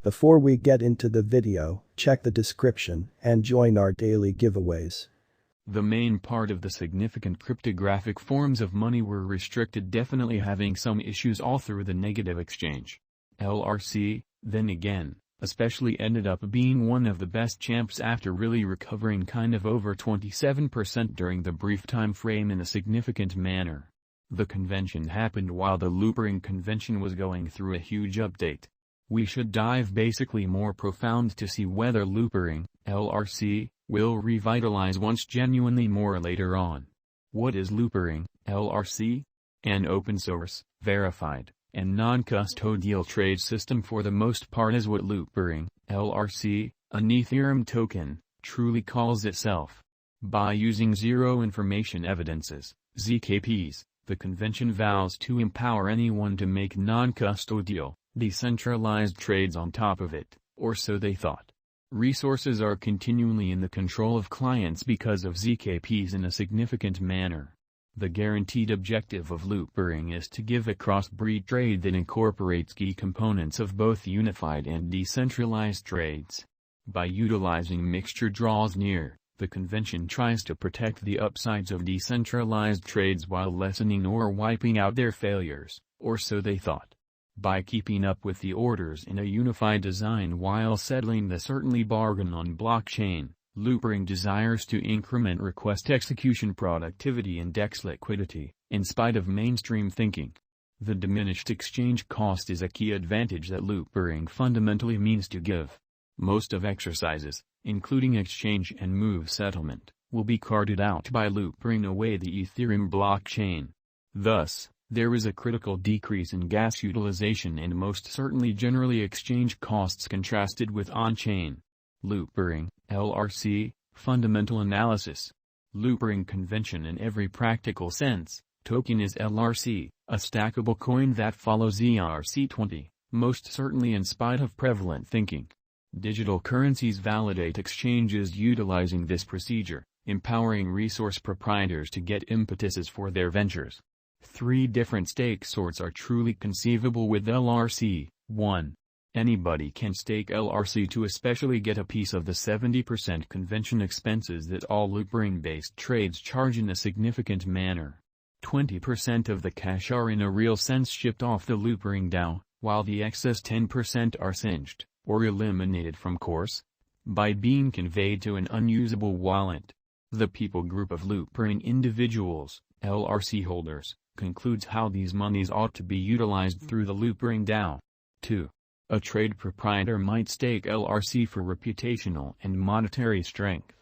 Before we get into the video, check the description and join our daily giveaways. The main part of the significant cryptographic forms of money were restricted, definitely having some issues all through the negative exchange. LRC, then again, especially ended up being one of the best champs after really recovering kind of over 27% during the brief time frame in a significant manner. The convention happened while the Loopring convention was going through a huge update. We should dive basically more profound to see whether Loopring, LRC, will revitalize once genuinely more later on. What is Loopring, LRC? An open source, verified, and non-custodial trade system for the most part is what Loopring, LRC, an Ethereum token, truly calls itself. By using zero information evidences, ZKPs, the convention vows to empower anyone to make non-custodial, decentralized trades on top of it, or so they thought. Resources are continually in the control of clients because of ZKPs in a significant manner. The guaranteed objective of Loopring is to give a cross-breed trade that incorporates key components of both unified and decentralized trades. By utilizing mixture draws near, the convention tries to protect the upsides of decentralized trades while lessening or wiping out their failures, or so they thought. By keeping up with the orders in a unified design while settling the certainty bargain on blockchain, Loopring desires to increment request execution productivity and DEX liquidity, in spite of mainstream thinking. The diminished exchange cost is a key advantage that Loopring fundamentally means to give. Most of exercises, including exchange and move settlement, will be carted out by Loopring away the Ethereum blockchain. Thus, there is a critical decrease in gas utilization and most certainly generally exchange costs contrasted with on-chain. Loopring, LRC, fundamental analysis. Loopring convention in every practical sense, token is LRC, a stackable coin that follows ERC20, most certainly in spite of prevalent thinking. Digital currencies validate exchanges utilizing this procedure, empowering resource proprietors to get impetuses for their ventures. 3 different stake sorts are truly conceivable with LRC. 1. Anybody can stake LRC to especially get a piece of the 70% convention expenses that all Loopring-based trades charge in a significant manner. 20% of the cash are in a real sense shipped off the Loopring DAO, while the excess 10% are singed, or eliminated from course, by being conveyed to an unusable wallet. The people group of Loopring individuals, LRC holders, concludes how these monies ought to be utilized through the Loopring DAO. 2. A trade proprietor might stake LRC for reputational and monetary strength.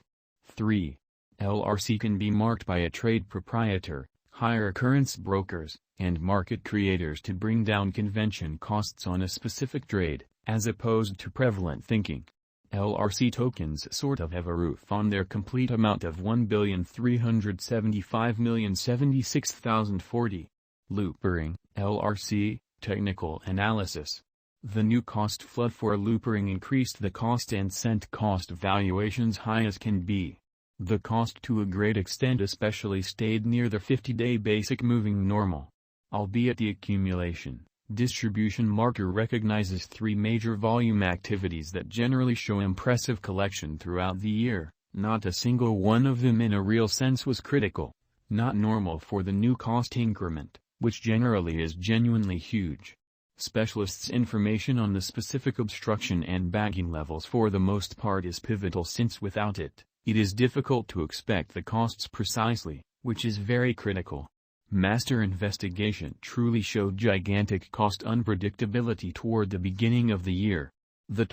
3. LRC can be marked by a trade proprietor, higher occurrence brokers, and market creators to bring down convention costs on a specific trade, as opposed to prevalent thinking. LRC tokens sort of have a roof on their complete amount of 1,375,076,040. Loopring, LRC, technical analysis. The new cost flood for Loopring increased the cost and sent cost valuations high as can be. The cost to a great extent especially stayed near the 50-day basic moving normal. Albeit the accumulation, distribution marker recognizes 3 major volume activities that generally show impressive collection throughout the year. Not a single one of them in a real sense was critical, not normal for the new cost increment, which generally is genuinely huge. Specialists' information on the specific obstruction and bagging levels for the most part is pivotal, since without it, it is difficult to expect the costs precisely, which is very critical. Master investigation truly showed gigantic cost unpredictability toward the beginning of the year. The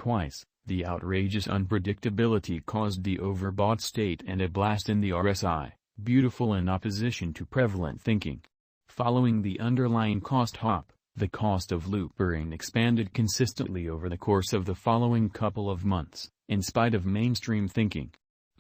outrageous unpredictability caused the overbought state and a blast in the RSI, beautiful in opposition to prevalent thinking. Following the underlying cost hop, the cost of Loopring expanded consistently over the course of the following couple of months, in spite of mainstream thinking.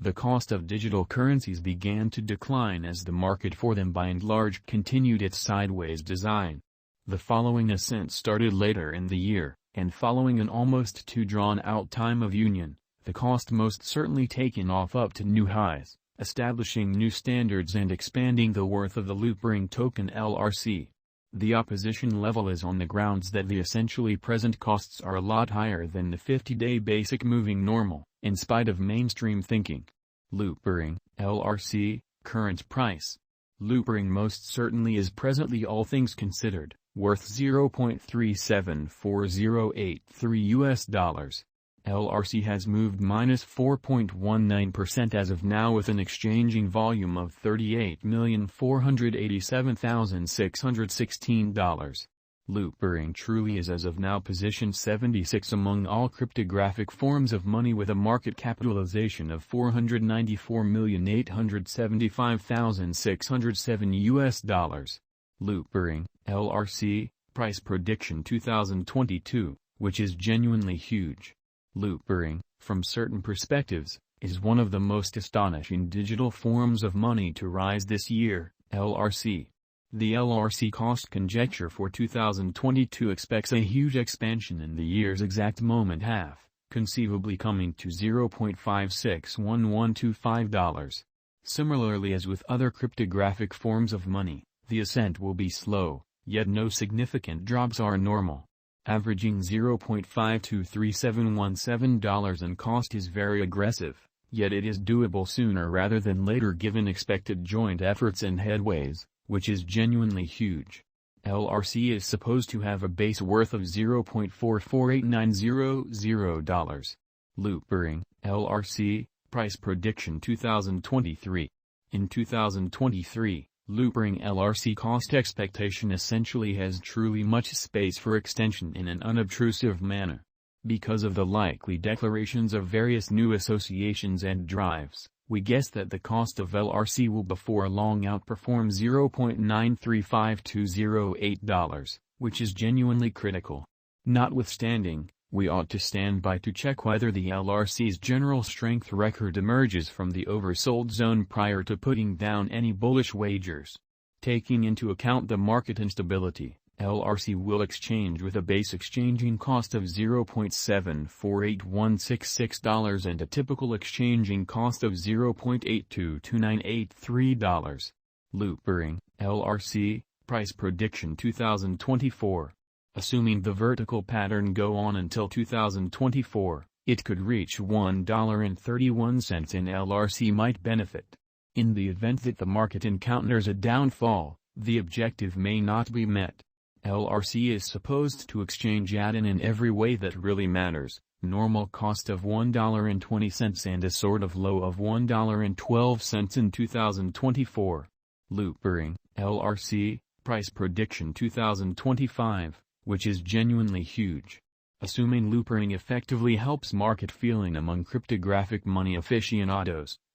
The cost of digital currencies began to decline as the market for them by and large continued its sideways design. The following ascent started later in the year, and following an almost too drawn-out time of union, the cost most certainly taken off up to new highs, establishing new standards and expanding the worth of the Loopring token LRC. The opposition level is on the grounds that the essentially present costs are a lot higher than the 50-day basic moving normal, in spite of mainstream thinking. Loopring Lrc, current price. Loopring most certainly is presently, all things considered, worth $0.374083. Lrc has moved -4.19% as of now, with an exchanging volume of $38,487,616. Loopring truly is as of now positioned 76 among all cryptographic forms of money, with a market capitalization of $494,875,607. Loopring Lrc, price prediction 2022, which is genuinely huge. Loopring, from certain perspectives, is one of the most astonishing digital forms of money to rise this year. Lrc. The Lrc cost conjecture for 2022 expects a huge expansion in the year's exact moment half, conceivably coming to $0.561125. Similarly as with other cryptographic forms of money, the ascent will be slow, yet no significant drops are normal. Averaging $0.523717 in cost is very aggressive, yet it is doable sooner rather than later given expected joint efforts and headways, which is genuinely huge. Lrc is supposed to have a base worth of $0.448900. Loopring Lrc, price prediction 2023. In 2023, Loopring Lrc cost expectation essentially has truly much space for extension in an unobtrusive manner. Because of the likely declarations of various new associations and drives, we guess that the cost of Lrc will before long outperform $0.935208, which is genuinely critical. Notwithstanding, we ought to stand by to check whether the Lrc's general strength record emerges from the oversold zone prior to putting down any bullish wagers. Taking into account the market instability, Lrc will exchange with a base exchanging cost of $0.748166 and a typical exchanging cost of $0.822983. Loopring Lrc, price prediction 2024. Assuming the vertical pattern go on until 2024, it could reach $1.31 in Lrc might benefit. In the event that the market encounters a downfall, the objective may not be met. Lrc is supposed to exchange at in every way that really matters, normal cost of $1.20 and a sort of low of $1.12 in 2024. Loopring Lrc, price prediction 2025, which is genuinely huge. Assuming loopring effectively helps market feeling among cryptographic money aficionados,